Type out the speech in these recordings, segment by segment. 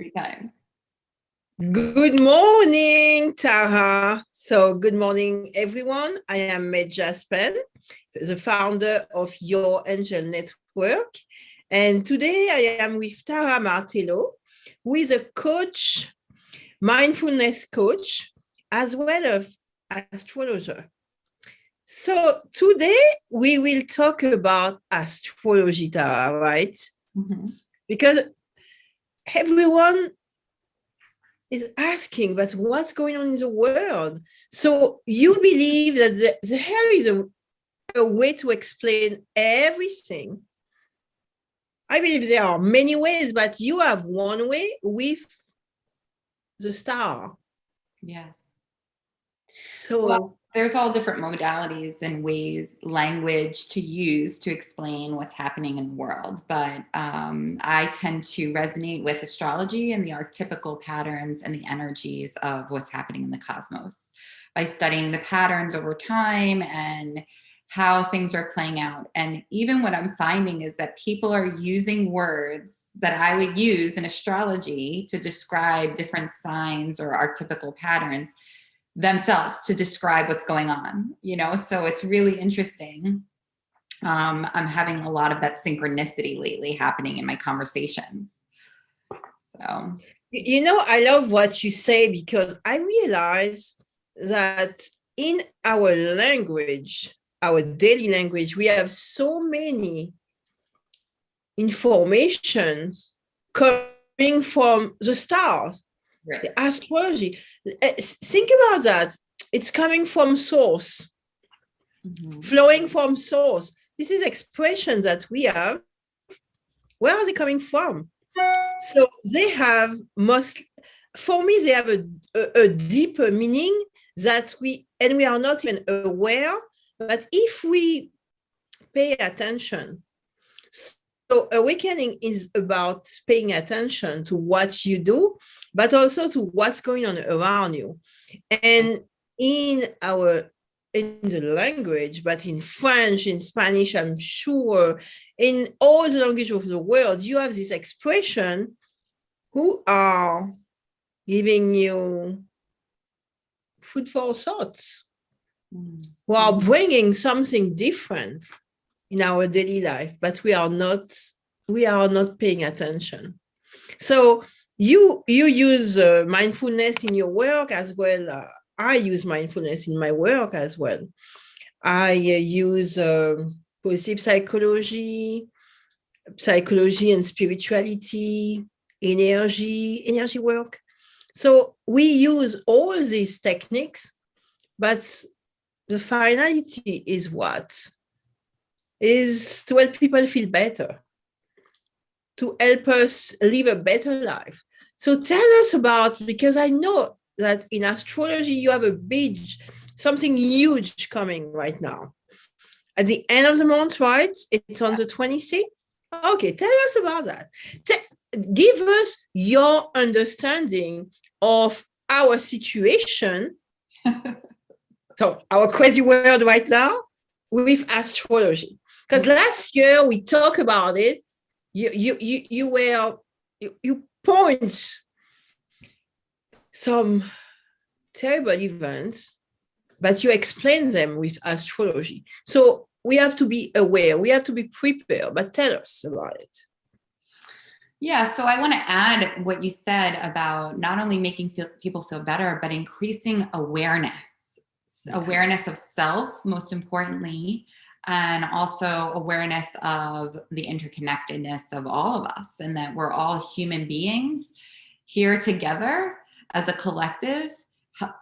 3 times. Good morning, Tara. So good morning, everyone. I am Medge Jaspan, the founder of Your Angel Network. And today I am with Tara Martello, who is a coach, mindfulness coach, as well as astrologer. So today we will talk about astrology, Tara, right? Mm-hmm. Because everyone is asking, but what's going on in the world? So you believe that there is a way to explain everything. I believe there are many ways, but you have one way with the star. Yes. So Well, there's all different modalities and ways, language to use to explain what's happening in the world. But I tend to resonate with astrology and the archetypical patterns and the energies of what's happening in the cosmos by studying the patterns over time and how things are playing out. And even what I'm finding is that people are using words that I would use in astrology to describe different signs or archetypical patterns themselves to describe what's going on, so it's really interesting. I'm having a lot of that synchronicity lately happening in my conversations. So, I love what you say, because I realize that in our language, our daily language, we have so many informations coming from the stars. right. The astrology. Think about that. It's coming from source, flowing from source. This is expression that we have. Where are they coming from? So they have for me, they have a deeper meaning that we are not even aware. But if we pay attention, so awakening is about paying attention to what you do, but also to what's going on around you. And in the language, but in French, in Spanish, I'm sure, in all the language of the world, you have this expression who are giving you food for thoughts, who are bringing something different in our daily life, but we are not paying attention. So you use mindfulness in your work as well. I use mindfulness in my work as well. I use positive psychology and spirituality, energy work. So we use all these techniques, but the finality is what? Is to help people feel better, to help us live a better life. So tell us about, because I know that in astrology, you have something huge coming right now. At the end of the month, right? It's on the 26th. Okay, tell us about that. Give us your understanding of our situation, so our crazy world right now, with astrology. Because last year we talked about it. You point some terrible events, but you explain them with astrology. So we have to be aware, we have to be prepared. But tell us about it. Yeah, so I want to add what you said about not only making people feel better, but increasing awareness of self, most importantly, and also awareness of the interconnectedness of all of us, and that we're all human beings here together as a collective,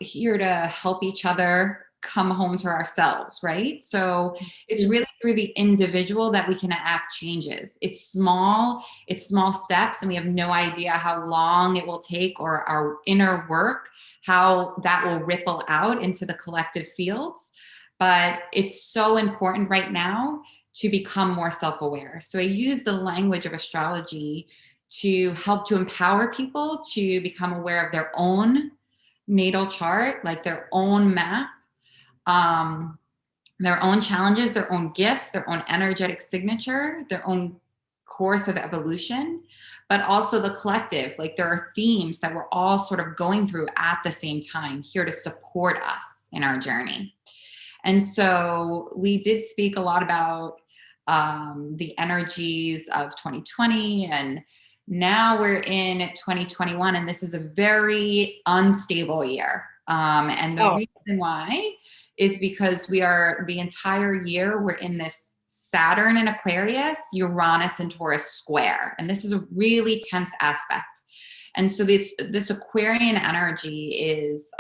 here to help each other come home to ourselves, right? So it's really through the individual that we can enact changes. It's small steps, and we have no idea how long it will take, or our inner work, how that will ripple out into the collective fields. But it's so important right now to become more self-aware. So I use the language of astrology to help to empower people to become aware of their own natal chart, like their own map, their own challenges, their own gifts, their own energetic signature, their own course of evolution, but also the collective. Like there are themes that we're all sort of going through at the same time here to support us in our journey. And so we did speak a lot about the energies of 2020, and now we're in 2021, and this is a very unstable year. And the reason why is because the entire year, we're in this Saturn in Aquarius, Uranus and Taurus square. And this is a really tense aspect. And so this Aquarian energy is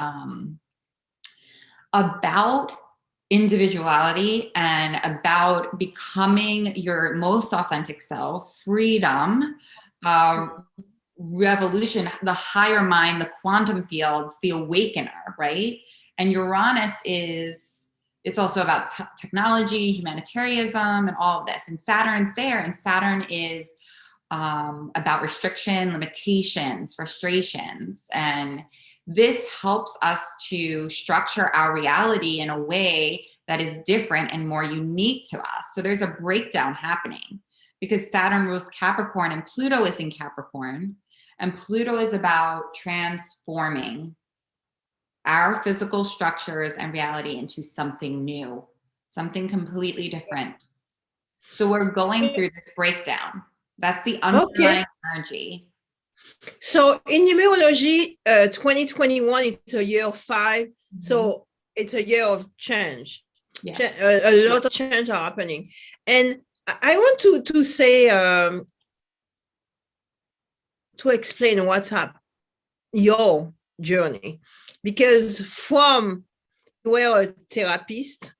about individuality and about becoming your most authentic self, freedom, revolution, the higher mind, the quantum fields, the awakener, right? And Uranus it's also about technology, humanitarianism, and all of this. And Saturn's there, and Saturn is about restriction, limitations, frustrations. And this helps us to structure our reality in a way that is different and more unique to us. So there's a breakdown happening because Saturn rules Capricorn and Pluto is in Capricorn. And Pluto is about transforming our physical structures and reality into something new, something completely different. So we're going through this breakdown. That's the underlying energy. So in numerology, 2021, it's a year of 5. Mm-hmm. So it's a year of change. Yes. A lot of change are happening. And I want to say, to explain what's up, your journey. Because from you were a therapist,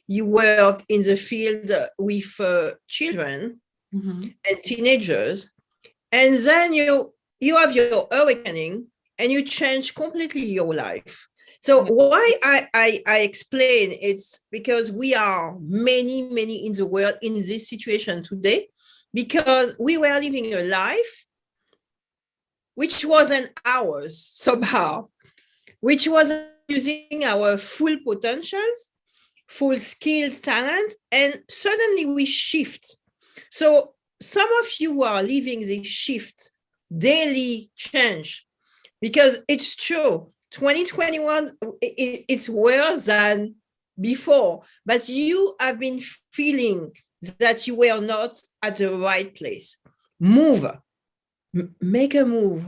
you work in the field with children and teenagers, and then you have your awakening and you change completely your life. So why I explain it's because we are many in the world in this situation today, because we were living a life which wasn't ours somehow, which was using our full potentials, full skills, talents, and suddenly we shift. So some of you are living this shift, daily change, because it's true, 2021, it's worse than before, but you have been feeling that you were not at the right place. Move, make a move.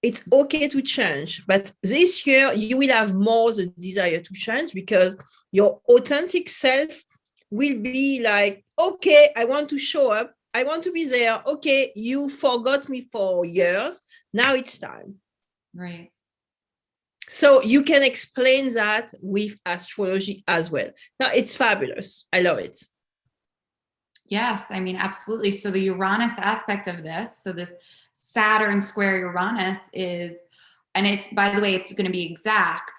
It's okay to change, but this year you will have more the desire to change because your authentic self will be like, okay, I want to show up. I want to be there. Okay, you forgot me for years. Now it's time. Right. So you can explain that with astrology as well. Now it's fabulous. I love it. Yes, I mean, absolutely. So the Uranus aspect of this, so this Saturn square Uranus is, and it's, by the way, it's going to be exact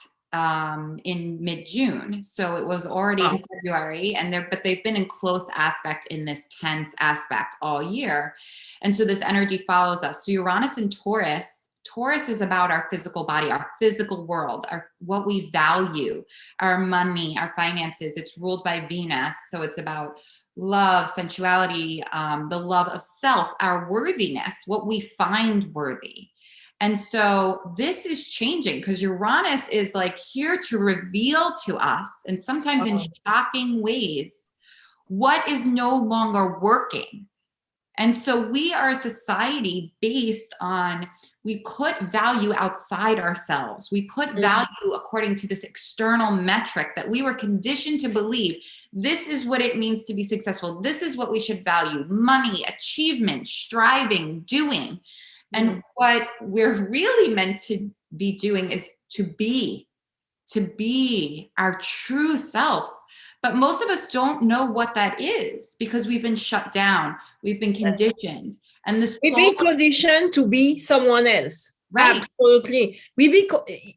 in mid-June. So it was already in February, but they've been in close aspect in this tense aspect all year. And so this energy follows us. So Uranus and Taurus is about our physical body, our physical world, what we value, our money, our finances. It's ruled by Venus. So it's about love, sensuality, the love of self, our worthiness, what we find worthy. And so this is changing because Uranus is like here to reveal to us, and sometimes in shocking ways, what is no longer working. And so we are a society based on, we put value outside ourselves. We put value according to this external metric that we were conditioned to believe. This is what it means to be successful. This is what we should value: money, achievement, striving, doing. And what we're really meant to be doing is to be our true self. But most of us don't know what that is because we've been shut down. We've been conditioned. And we've been conditioned to be someone else. Right. Absolutely.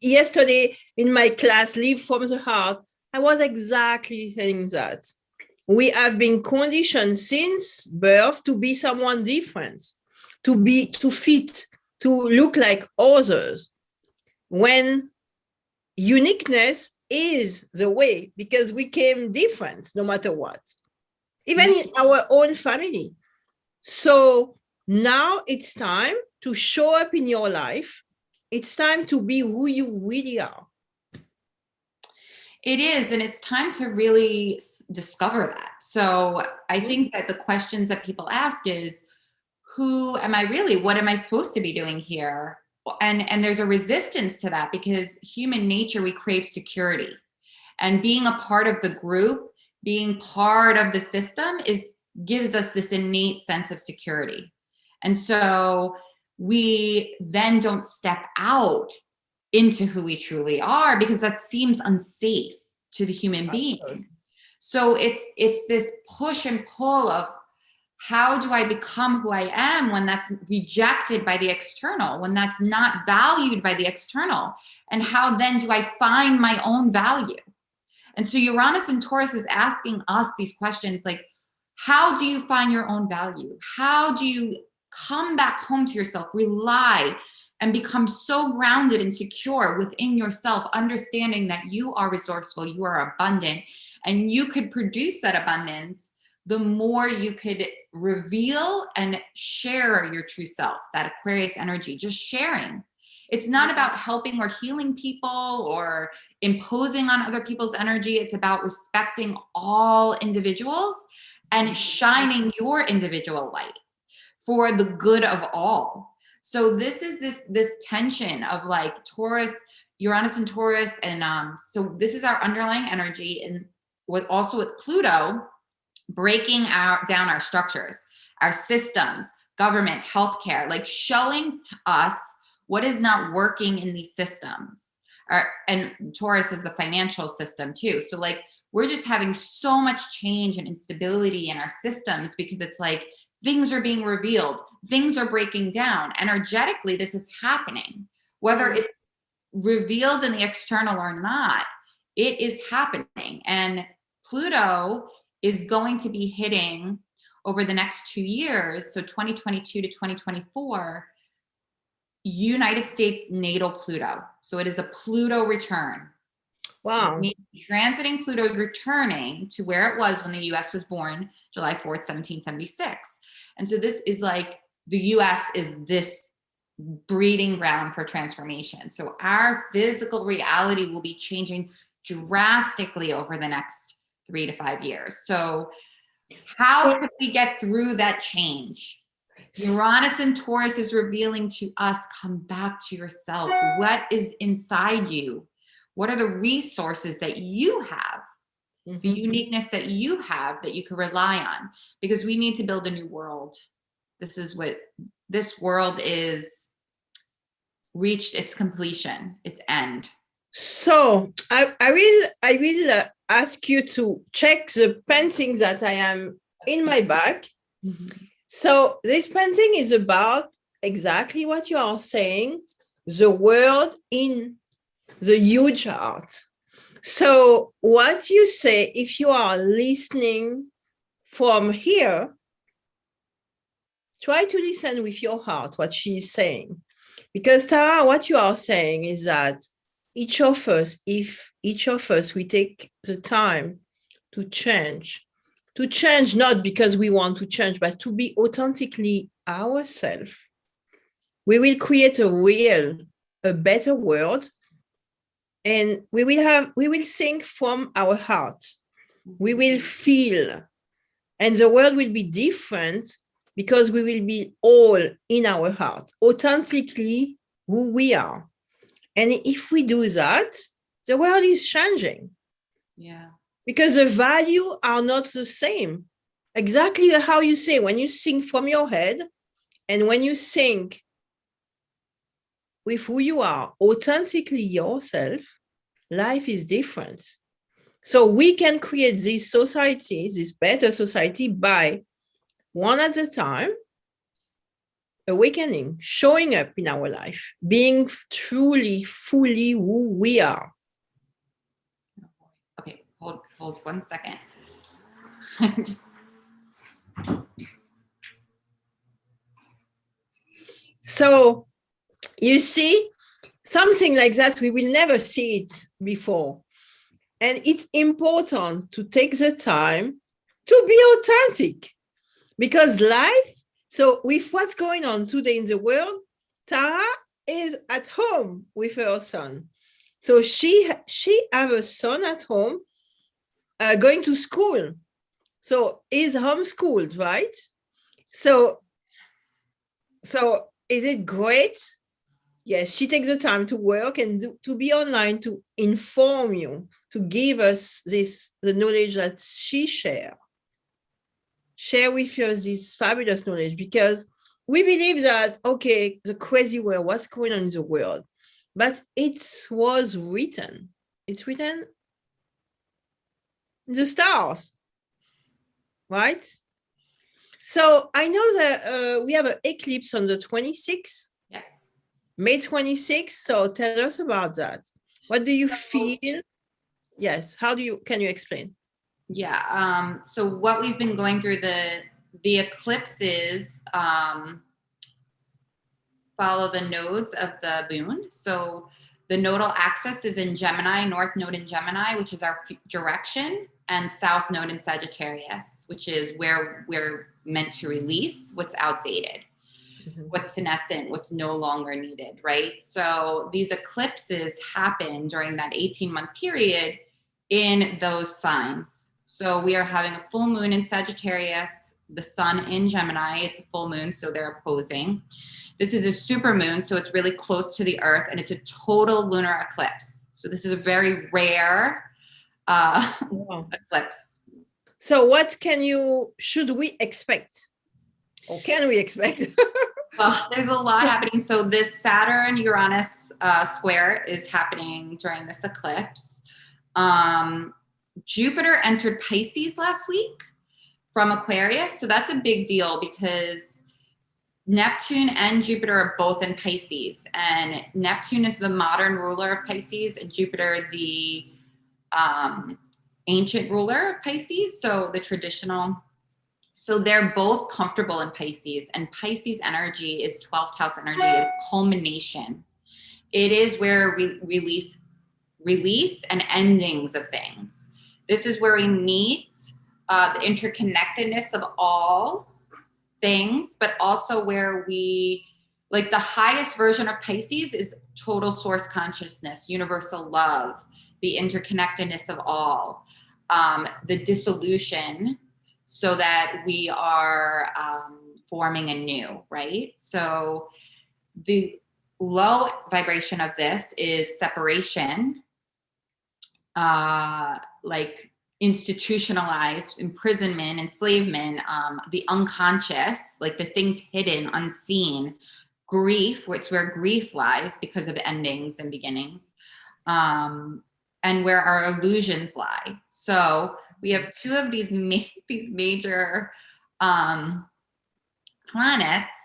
Yesterday in my class, Live from the Heart, I was exactly saying that. We have been conditioned since birth to be someone different, to fit, to look like others, when uniqueness is the way, because we came different no matter what. Even in our own family, So now it's time to show up in your life. It's time to be who you really are. It is, and it's time to really discover that. So I think that the questions that people ask is, who am I really? What am I supposed to be doing here? And there's a resistance to that because human nature, we crave security. And being a part of the group, being part of the system gives us this innate sense of security. And so we then don't step out into who we truly are because that seems unsafe to the human being. So it's this push and pull of, how do I become who I am when that's rejected by the external, when that's not valued by the external? And how then do I find my own value? And so Uranus and Taurus is asking us these questions like, how do you find your own value? How do you come back home to yourself, rely, and become so grounded and secure within yourself, understanding that you are resourceful, you are abundant, and you could produce that abundance the more you could reveal and share your true self, that Aquarius energy, just sharing. It's not about helping or healing people or imposing on other people's energy. It's about respecting all individuals and shining your individual light for the good of all. So this is this tension of like Taurus, Uranus and Taurus. And so this is our underlying energy. And with Pluto, breaking down our structures, our systems, government, healthcare, like showing to us what is not working in these systems. And Taurus is the financial system too. So like, we're just having so much change and instability in our systems because it's like, things are being revealed, things are breaking down. Energetically, this is happening. Whether it's revealed in the external or not, it is happening. And Pluto is going to be hitting over the next 2 years, so 2022 to 2024, United States natal Pluto. So it is a Pluto return. Wow. Transiting Pluto is returning to where it was when the US was born, July 4th, 1776. And so this is like, the US is this breeding ground for transformation. So our physical reality will be changing drastically over the next 3 to 5 years. So how can we get through that change? Uranus and Taurus is revealing to us, come back to yourself. What is inside you? What are the resources that you have? The uniqueness that you have that you can rely on? Because we need to build a new world. This is what this world is, reached its completion, its end. So I will ask you to check the painting that I am in my bag. So this painting is about exactly what you are saying, the world in the huge heart. So what you say, if you are listening from here, try to listen with your heart, what she is saying. Because Tara, what you are saying is that each of us, if each of us, we take the time to change not because we want to change, but to be authentically ourselves, we will create a better world. And we will think from our heart. We will feel, and the world will be different because we will be all in our heart, authentically who we are. And if we do that, the world is changing. Yeah. Because the values are not the same. Exactly how you say, when you think from your head and when you think with who you are, authentically yourself, life is different. So we can create this society, this better society, by one at a time, awakening, showing up in our life, being truly, fully who we are. Okay, hold 1 second. So you see, something like that, we will never see it before. And it's important to take the time to be authentic, because life So with what's going on today in the world, Tara is at home with her son. So she have a son at home going to school. So he's homeschooled, right? So is it great? Yes, she takes the time to work and to be online to inform you, to give us the knowledge that she share with you this fabulous knowledge, because we believe that, okay, the crazy world, what's going on in the world, but it's written in the stars, right? So I know that we have an eclipse on the 26th. Yes. May 26th. So tell us about that. What do you feel? Yes. Can you explain? Yeah. So what we've been going through, the eclipses follow the nodes of the moon. So the nodal axis is in Gemini, north node in Gemini, which is our direction, and south node in Sagittarius, which is where we're meant to release what's outdated, what's senescent, what's no longer needed, right? So these eclipses happen during that 18-month period in those signs. So we are having a full moon in Sagittarius, the sun in Gemini, it's a full moon, so they're opposing. This is a super moon, so it's really close to the earth, and it's a total lunar eclipse. So this is a very rare eclipse. So what should we expect? Or can we expect? Well, there's a lot happening. So this Saturn-Uranus square is happening during this eclipse. Jupiter entered Pisces last week from Aquarius. So that's a big deal because Neptune and Jupiter are both in Pisces. And Neptune is the modern ruler of Pisces, and Jupiter the ancient ruler of Pisces. So the traditional. So they're both comfortable in Pisces, and Pisces energy is 12th house energy, is culmination. It is where we release and endings of things. This is where we meet the interconnectedness of all things, but also where we, like the highest version of Pisces is total source consciousness, universal love, the interconnectedness of all, the dissolution, so that we are forming anew, right? So the low vibration of this is separation, like institutionalized imprisonment, enslavement, the unconscious, like the things hidden, unseen, grief, which where grief lies because of endings and beginnings, and where our illusions lie. So we have two of these major planets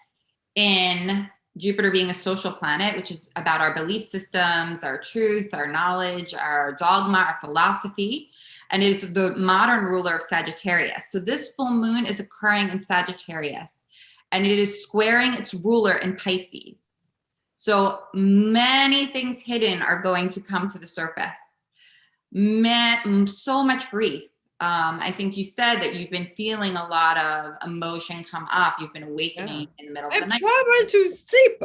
in Jupiter being a social planet, which is about our belief systems, our truth, our knowledge, our dogma, our philosophy, and it is the modern ruler of Sagittarius. So this full moon is occurring in Sagittarius, and it is squaring its ruler in Pisces. So many things hidden are going to come to the surface. So much grief. I think you said that you've been feeling a lot of emotion come up. You've been awakening in the middle of the night. I'm trying to sleep.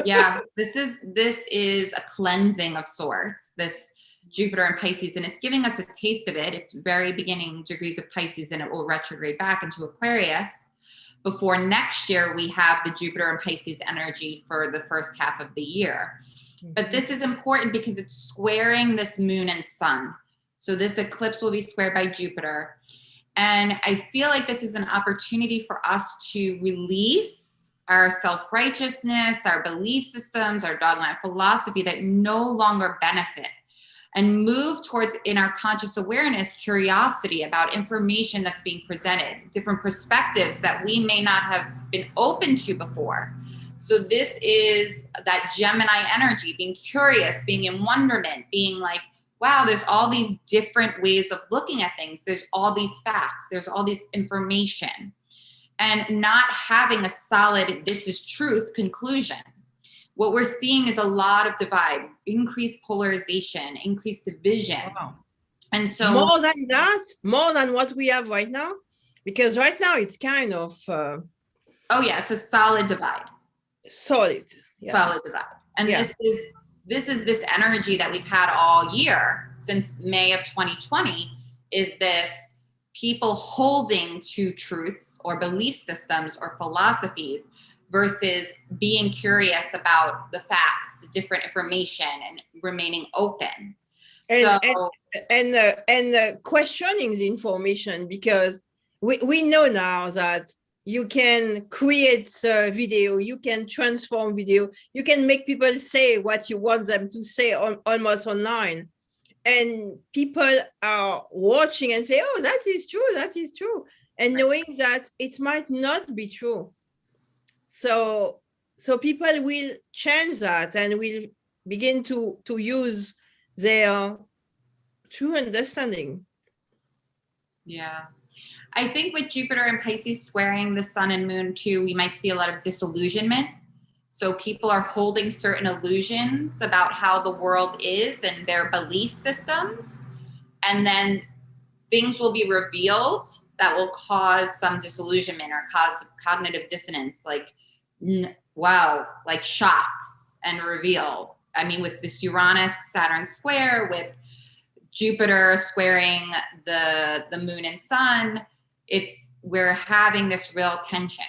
Yeah, this is a cleansing of sorts, this Jupiter and Pisces, and it's giving us a taste of it. It's very beginning degrees of Pisces, and it will retrograde back into Aquarius before next year we have the Jupiter and Pisces energy for the first half of the year. But this is important because it's squaring this moon and sun. So this eclipse will be squared by Jupiter. And I feel like this is an opportunity for us to release our self-righteousness, our belief systems, our dogma and philosophy that no longer benefit, and move towards, in our conscious awareness, curiosity about information that's being presented, different perspectives that we may not have been open to before. So this is that Gemini energy, being curious, being in wonderment, being like, wow, there's all these different ways of looking at things. There's all these facts. There's all this information. And not having a solid, this is truth conclusion. What we're seeing is a lot of divide, increased polarization, increased division. Wow. And so more than that, more than what we have right now, because right now it's kind of Oh yeah, it's a solid divide. Solid. Yeah. Solid divide. And this is this energy that we've had all year since May of 2020, is this people holding to truths or belief systems or philosophies versus being curious about the facts, the different information, and remaining open. And questioning the information, because we know now that you can create a video, you can transform video, you can make people say what you want them to say almost online. And people are watching and say, oh, that is true, that is true. And knowing that it might not be true. So people will change that and will begin to use their true understanding. Yeah. I think with Jupiter and Pisces squaring the sun and moon too, we might see a lot of disillusionment. So people are holding certain illusions about how the world is and their belief systems. And then things will be revealed that will cause some disillusionment or cause cognitive dissonance, like, wow, like shocks and reveal. I mean, with this Uranus-Saturn square, with Jupiter squaring the moon and sun, we're having this real tension.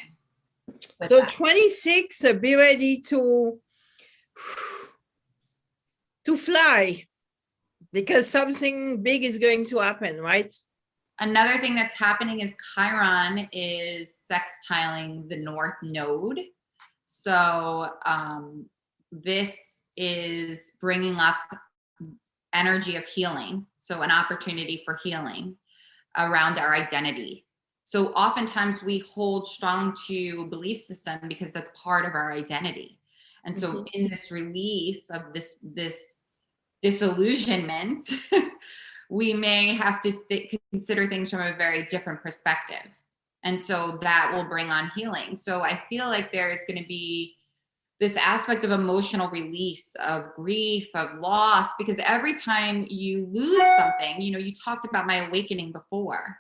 So 26, be ready to fly, because something big is going to happen, right? Another thing that's happening is Chiron is sextiling the North Node. So this is bringing up energy of healing. So an opportunity for healing around our identity. So oftentimes we hold strong to belief system because that's part of our identity. And so in this release of this disillusionment, we may have to consider things from a very different perspective. And so that will bring on healing. So I feel like there's going to be this aspect of emotional release, of grief, of loss, because every time you lose something, you talked about my awakening before.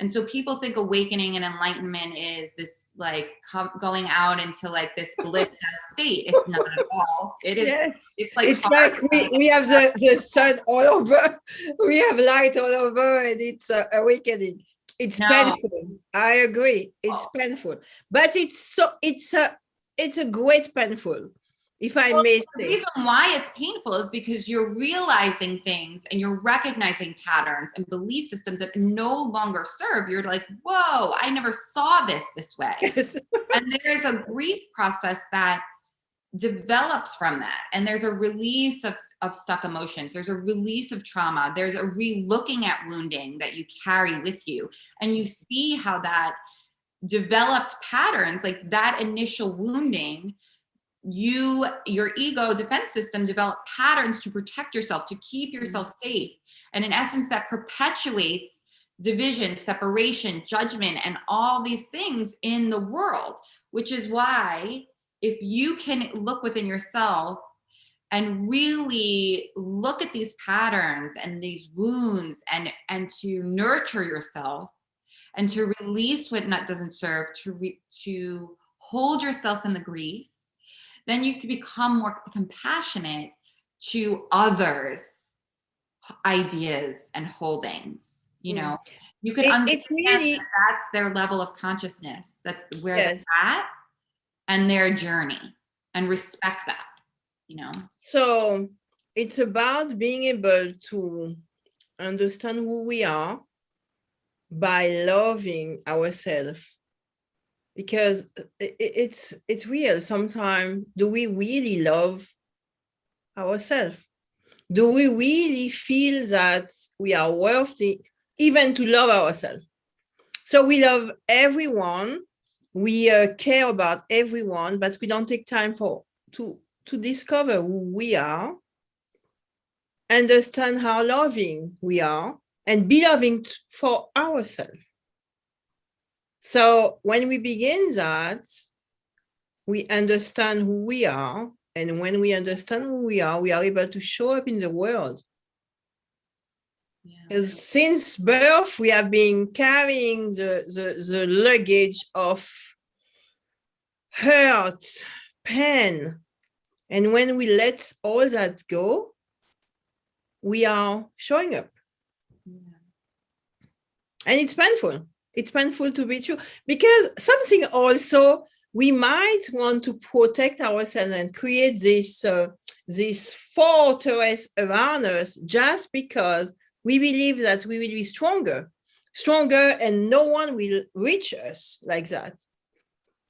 And so people think awakening and enlightenment is this like going out into like this bliss out state. It's not at all. It is. Yes. It's like we have the sun all over. We have light all over, and it's awakening. It's painful. I agree. It's painful, but it's a great painful, if I may say. The reason why it's painful is because you're realizing things and you're recognizing patterns and belief systems that no longer serve. You're like, whoa, I never saw this way. Yes. And there's a grief process that develops from that. And there's a release of stuck emotions. There's a release of trauma. There's a re-looking at wounding that you carry with you. And you see how that developed patterns, like that initial wounding, your ego defense system developed patterns to protect yourself, to keep yourself safe. And in essence, that perpetuates division, separation, judgment, and all these things in the world, which is why if you can look within yourself and really look at these patterns and these wounds and to nurture yourself and to release what doesn't serve, to hold yourself in the grief, then you can become more compassionate to others' ideas and holdings. You can understand that's their level of consciousness. That's where they're at and their journey, and respect that, So it's about being able to understand who we are by loving ourselves. Because it's real. Sometimes, do we really love ourselves? Do we really feel that we are worthy even to love ourselves? So we love everyone, we care about everyone, but we don't take time to discover who we are, understand how loving we are, and be loving for ourselves. So when we begin that, we understand who we are. And when we understand who we are able to show up in the world. Because since birth, we have been carrying the luggage of hurt, pain. And when we let all that go, we are showing up. And it's painful. It's painful to be true, because something also, we might want to protect ourselves and create this fortress around us just because we believe that we will be stronger, and no one will reach us like that.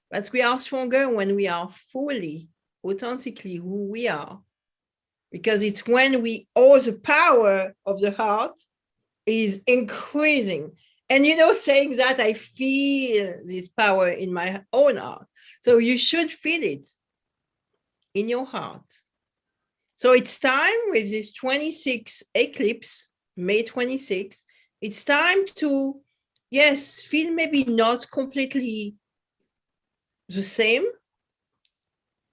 But we are stronger when we are fully, authentically who we are. Because it's when all the power of the heart is increasing. And saying that, I feel this power in my own heart. So you should feel it in your heart. So it's time with this 26 eclipse, May 26, it's time to, yes, feel maybe not completely the same,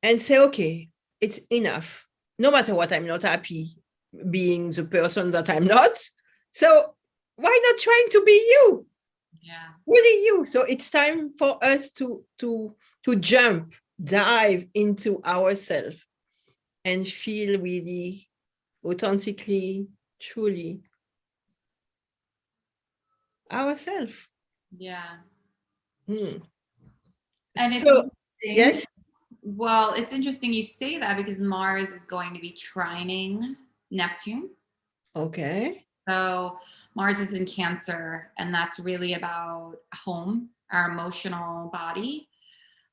and say, okay, it's enough. No matter what, I'm not happy being the person that I'm not. So why not trying to be you? Yeah. Really you. So it's time for us to dive into ourselves and feel really authentically, truly ourselves. Yeah. And it's so, yes. Well, it's interesting you say that, because Mars is going to be trining Neptune. Okay. So Mars is in Cancer, and that's really about home, our emotional body,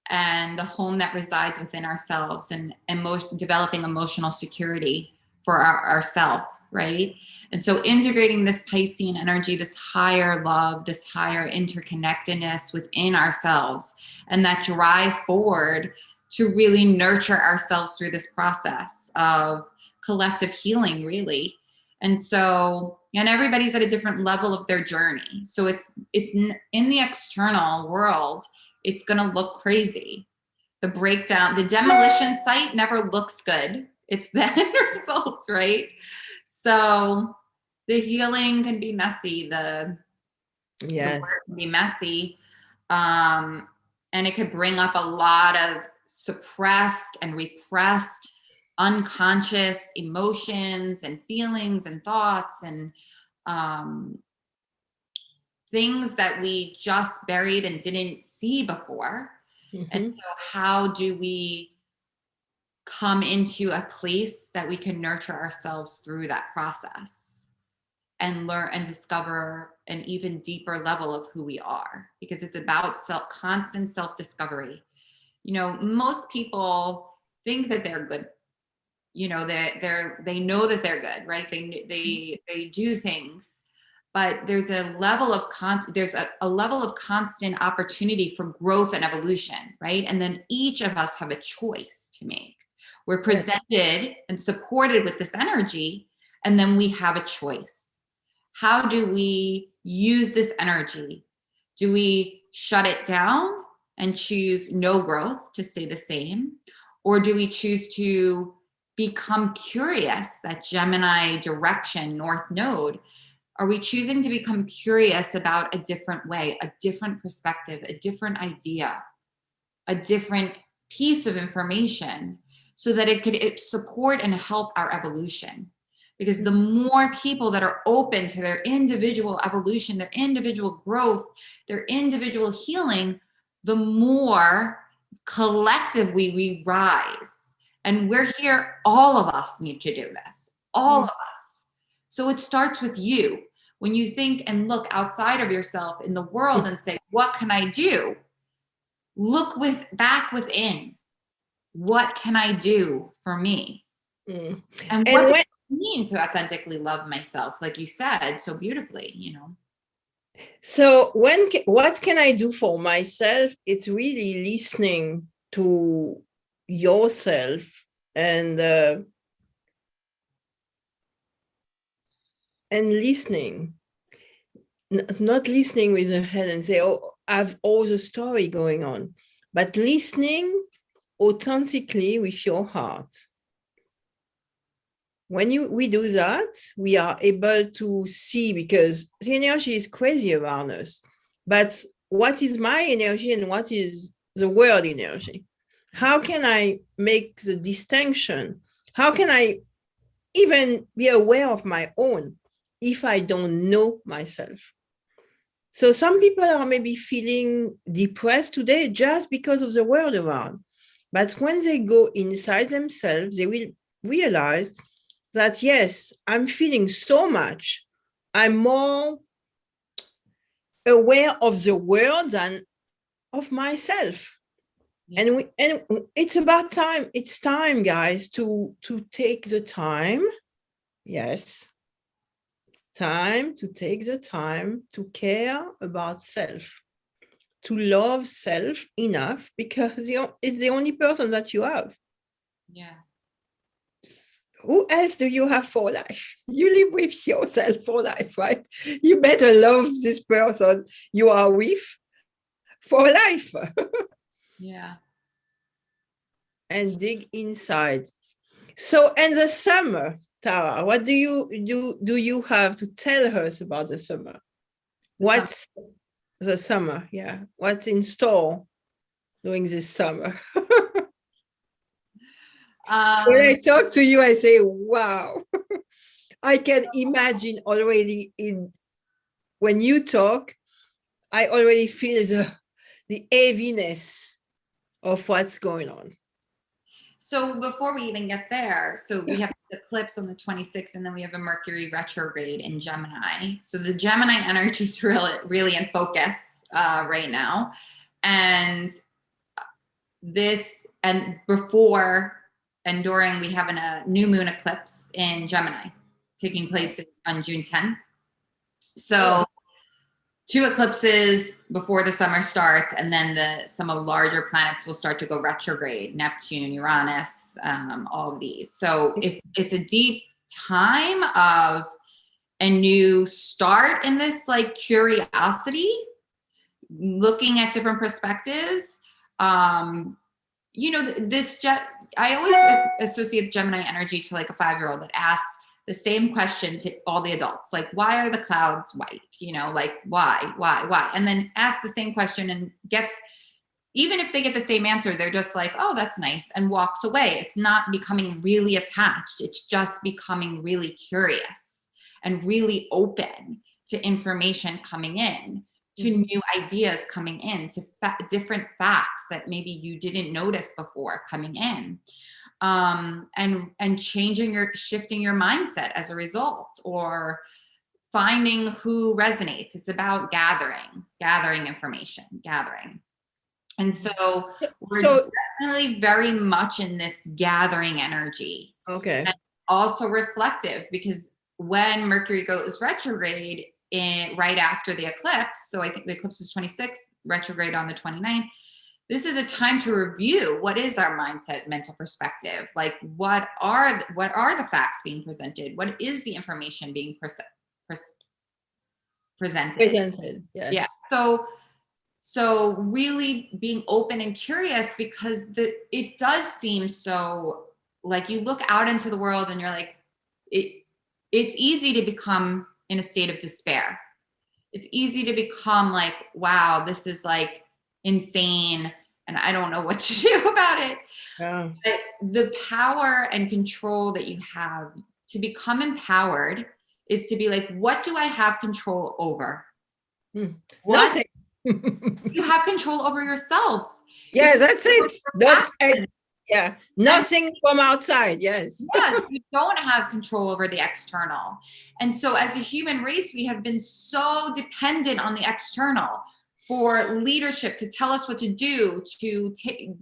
and the home that resides within ourselves, and developing emotional security for ourself, right? And so integrating this Piscean energy, this higher love, this higher interconnectedness within ourselves, and that drive forward to really nurture ourselves through this process of collective healing, really. And so, and everybody's at a different level of their journey. So it's in the external world, it's going to look crazy. The breakdown, the demolition site never looks good. It's the end result, right? So the healing can be messy. The work can be messy. And it could bring up a lot of suppressed and repressed unconscious emotions and feelings and thoughts, and things that we just buried and didn't see before. Mm-hmm. And so how do we come into a place that we can nurture ourselves through that process and learn and discover an even deeper level of who we are? Because it's about constant self-discovery. Most people think that they're good. They know that they're good, right? They do things, but there's a level of a level of constant opportunity for growth and evolution, right? And then each of us have a choice to make. We're presented and supported with this energy, and then we have a choice. How do we use this energy? Do we shut it down and choose no growth to stay the same? Or do we choose to become curious, that Gemini direction, North Node? Are we choosing to become curious about a different way, a different perspective, a different idea, a different piece of information, so that it could support and help our evolution? Because the more people that are open to their individual evolution, their individual growth, their individual healing, the more collectively we rise. And we're here, all of us need to do this, all of us. So it starts with you. When you think and look outside of yourself in the world and say, what can I do? Look back within. What can I do for me? And what does it mean to authentically love myself? Like you said so beautifully, So what can I do for myself? It's really listening to yourself and listening, not listening with the head and say, oh, I have all the story going on, but listening authentically with your heart. When we do that, we are able to see, because the energy is crazy around us. But what is my energy and what is the world energy? How can I make the distinction? How can I even be aware of my own if I don't know myself? So some people are maybe feeling depressed today just because of the world around. But when they go inside themselves, they will realize that, yes, I'm feeling so much. I'm more aware of the world than of myself. Yeah. And it's about time. It's time, guys, to take the time. Yes, time to take the time to care about self, to love self enough, because it's the only person that you have. Yeah. Who else do you have for life? You live with yourself for life, right? You better love this person you are with for life. Yeah. And dig inside. So, in the summer, Tara, what do you have to tell us about the summer? What's the summer? Yeah, what's in store during this summer? When I talk to you, I say, "Wow, I can imagine already in when you talk. I already feel the heaviness of what's going on." So before we even get there, so we have this eclipse on the 26th, and then we have a Mercury retrograde in Gemini. So the Gemini energy is really in focus right now. And before and during, we have a new moon eclipse in Gemini taking place on June 10th. So two eclipses before the summer starts, and then some of larger planets will start to go retrograde: Neptune, Uranus, all of these. So it's a deep time of a new start in this like curiosity, looking at different perspectives. I always associate Gemini energy to like a 5-year-old that asks the same question to all the adults, like, why are the clouds white? Like, why? And then ask the same question and even if they get the same answer, they're just like, oh, that's nice, and walks away. It's not becoming really attached. It's just becoming really curious and really open to information coming in, to new ideas coming in, to different facts that maybe you didn't notice before coming in. And shifting your mindset as a result, or finding who resonates. It's about gathering information, And so we're definitely very much in this gathering energy. Okay. And also reflective, because when Mercury goes retrograde right after the eclipse, so I think the eclipse is 26th, retrograde on the 29th, this is a time to review what is our mindset, mental perspective. Like, what are the facts being presented? What is the information being presented? Yes. Yeah. So really being open and curious, because it does seem so, like, you look out into the world and you're like, it's easy to become in a state of despair. It's easy to become like, wow, this is like insane, and I don't know what to do about it. Yeah. But the power and control that you have to become empowered is to be like, what do I have control over? Nothing. You have control over yourself. Yeah, that's it. That's it. Yeah, nothing from outside. Yes. Yeah, you don't have control over the external. And so as a human race, we have been so dependent on the external for leadership to tell us what to do, to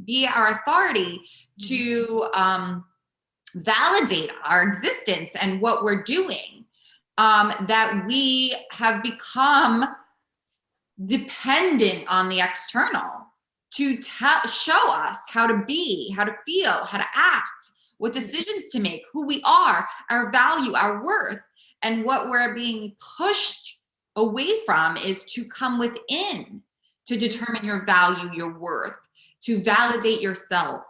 be our authority, to validate our existence and what we're doing, that we have become dependent on the external to show us how to be, how to feel, how to act, what decisions to make, who we are, our value, our worth. And what we're being pushed away from is to come within, to determine your value, your worth, to validate yourself,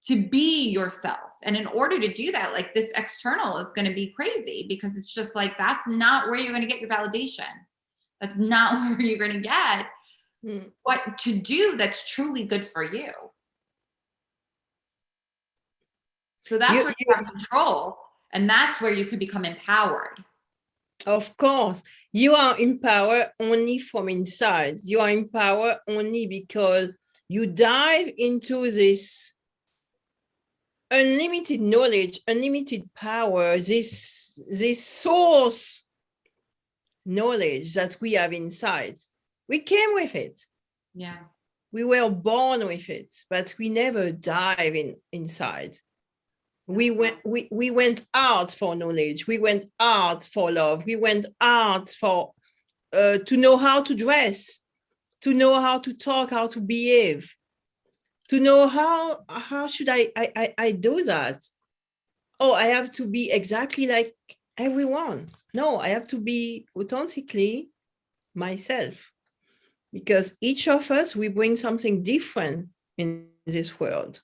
to be yourself. And in order to do that, like, this external is going to be crazy, because it's just like, that's not where you're going to get your validation. That's not where you're going to get what to do that's truly good for you. So that's where you have control, and that's where you could become empowered. Of course, you are empowered only from inside. You are empowered only because you dive into this unlimited knowledge, unlimited power, this source knowledge that we have inside. We came with it. Yeah. We were born with it, but we never dive inside. We went out for knowledge. We went out for love. We went out for to know how to dress, to know how to talk, how to behave, to know how should I do that? Oh, I have to be exactly like everyone. No, I have to be authentically myself, because each of us, we bring something different in this world.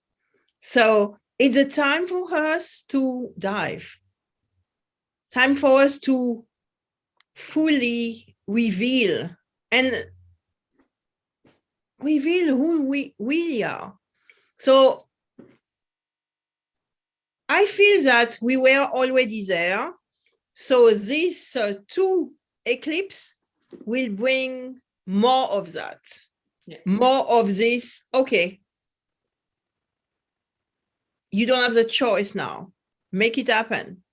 So it's a time for us to dive, time for us to fully reveal who we really are. So I feel that we were already there. So this 2 eclipse will bring more of that, more of this. Okay, you don't have the choice now. Make it happen.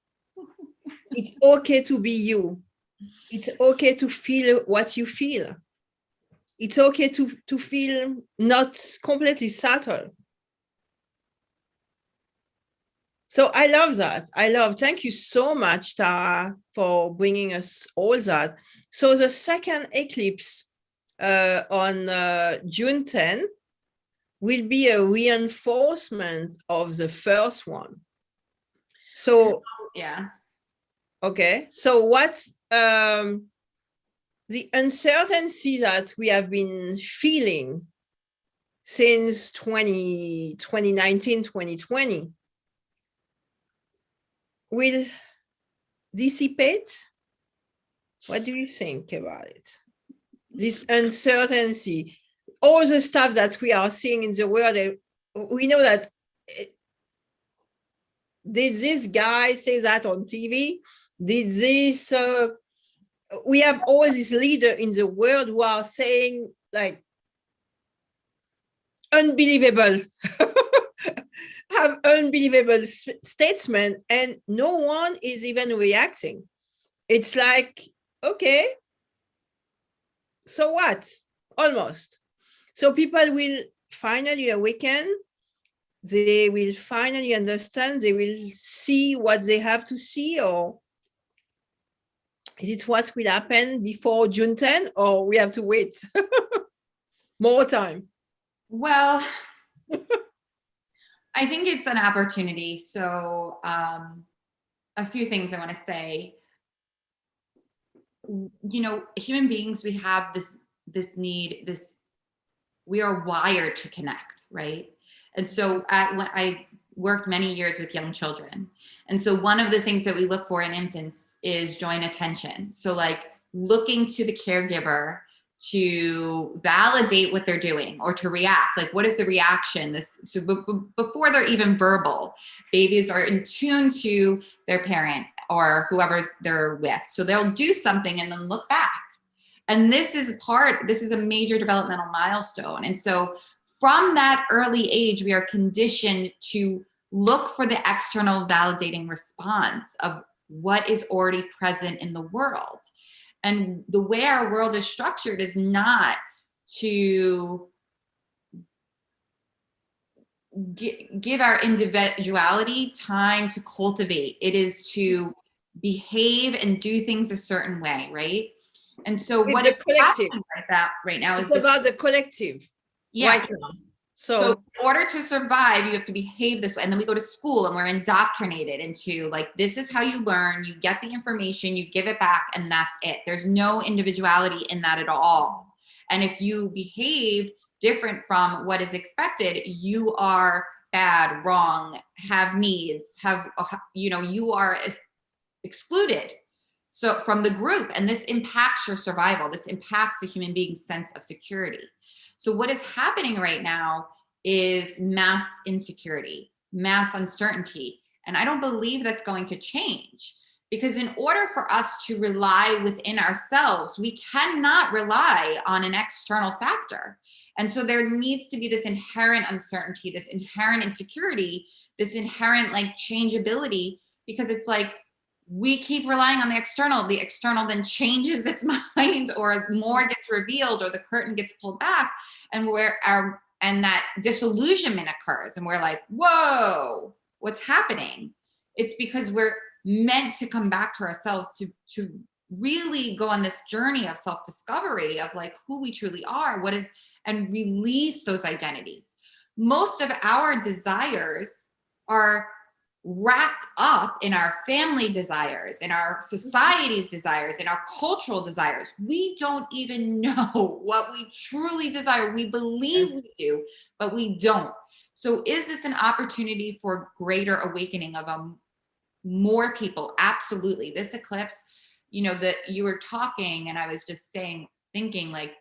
It's okay to be you. It's okay to feel what you feel. It's okay to feel not completely subtle. So I love that. Thank you so much, Tara, for bringing us all that. So the second eclipse on June 10 will be a reinforcement of the first one. So, yeah. Okay. So what's the uncertainty that we have been feeling since 2019, 2020 will dissipate? What do you think about it? This uncertainty, all the stuff that we are seeing in the world, we know that. Did this guy say that on TV? Did this? We have all these leaders in the world who are saying like unbelievable, have unbelievable statements, and no one is even reacting. It's like, okay, so what? Almost. So people will finally awaken. They will finally understand. They will see what they have to see, or is it what will happen before June 10, or we have to wait more time? Well, I think it's an opportunity. So a few things I want to say. You know, human beings, we have this need, we are wired to connect, right? And so I worked many years with young children. And so one of the things that we look for in infants is joint attention. So like looking to the caregiver to validate what they're doing or to react. Like, what is the reaction? So before they're even verbal, babies are in tune to their parent or whoever they're with. So they'll do something and then look back. And this is a major developmental milestone. And so from that early age, we are conditioned to look for the external validating response of what is already present in the world. And the way our world is structured is not to give our individuality time to cultivate. It is to behave and do things a certain way, right? And so what is happening right now is about the collective. Yeah. Right now. So in order to survive, you have to behave this way. And then we go to school and we're indoctrinated into like, this is how you learn. You get the information, you give it back, and that's it. There's no individuality in that at all. And if you behave different from what is expected, you are bad, wrong, have needs, you are excluded. So from the group, and this impacts your survival. This impacts a human being's sense of security. So what is happening right now is mass insecurity. mass uncertainty. And I don't believe that's going to change, because in order for us to rely within ourselves, we cannot rely on an external factor. And so there needs to be this inherent uncertainty, this inherent insecurity, this inherent like changeability, because it's like we keep relying on the external then changes its mind, or more gets revealed, or the curtain gets pulled back, and that disillusionment occurs, and we're like, whoa, what's happening? It's because we're meant to come back to ourselves, to really go on this journey of self-discovery of like who we truly are, and release those identities. Most of our desires are wrapped up in our family desires, in our society's desires, in our cultural desires. We don't even know what we truly desire. We believe we do, but we don't. So is this an opportunity for greater awakening of more people? Absolutely. This eclipse, that you were talking, and I was just thinking like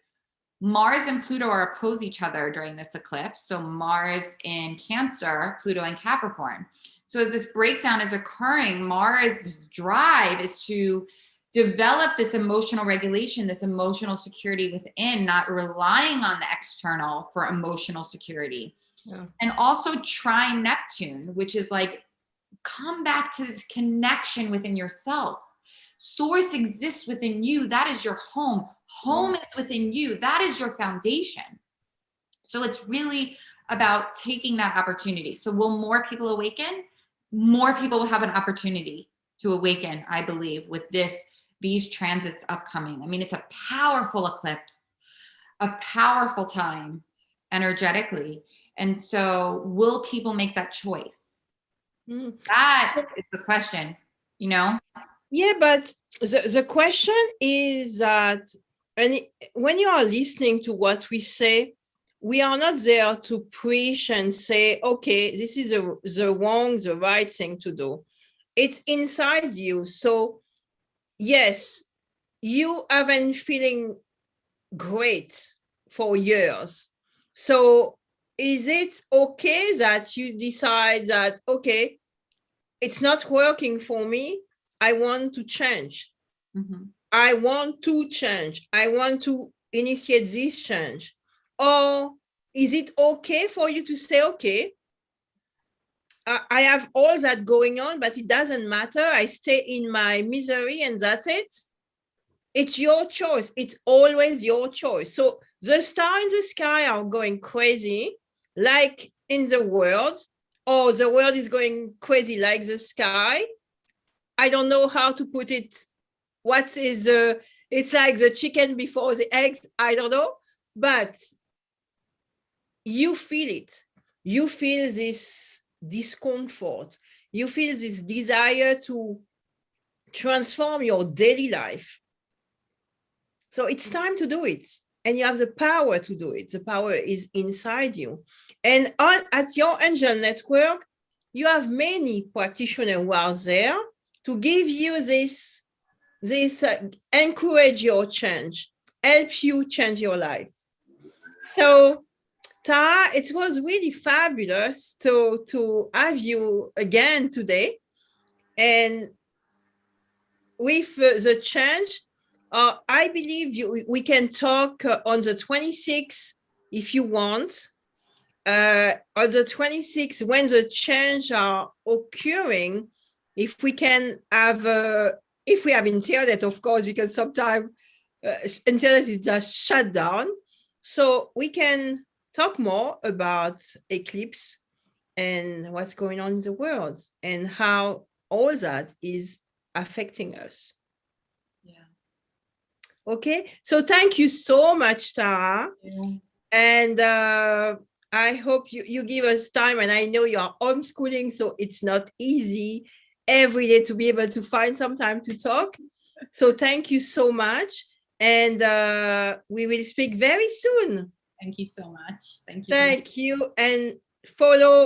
Mars and Pluto are oppose each other during this eclipse. So Mars in Cancer, Pluto in Capricorn. So as this breakdown is occurring, Mars' drive is to develop this emotional regulation, this emotional security within, not relying on the external for emotional security. Yeah. And also trine Neptune, which is like, come back to this connection within yourself. Source exists within you. That is your home. Home is within you. That is your foundation. So it's really about taking that opportunity. So will more people awaken? More people will have an opportunity to awaken, I believe, with these transits upcoming. I mean, it's a powerful eclipse, a powerful time energetically. And so will people make that choice? That is the question, Yeah, but the question is that, and when you are listening to what we say, we are not there to preach and say, okay, this is the right thing to do. It's inside you. So yes, you have been feeling great for years. So is it okay that you decide that, okay, it's not working for me, I want to change. Mm-hmm. I want to change. I want to initiate this change. Or is it okay for you to say, okay, I have all that going on, but it doesn't matter. I stay in my misery and that's it. It's your choice. It's always your choice. So the stars in the sky are going crazy, like in the world, or the world is going crazy like the sky. I don't know how to put it. It's like the chicken before the eggs. I don't know, but you feel it. You feel this discomfort. You feel this desire to transform your daily life. So it's time to do it. And you have the power to do it. The power is inside you. And at your angel network, you have many practitioners who are there to give you this encourage your change, help you change your life. So Tara, it was really fabulous to have you again today. And with the change, I believe we can talk on the 26th if you want. On the 26th, when the change are occurring, if we can have, if we have internet, of course, because sometimes internet is just shut down. So we can talk more about eclipse and what's going on in the world and how all that is affecting us. Yeah. Okay. So thank you so much, Tara. Yeah. And I hope you give us time. And I know you are homeschooling, so it's not easy every day to be able to find some time to talk. So thank you so much. And we will speak very soon. Thank you so much. Thank you. Thank you. And follow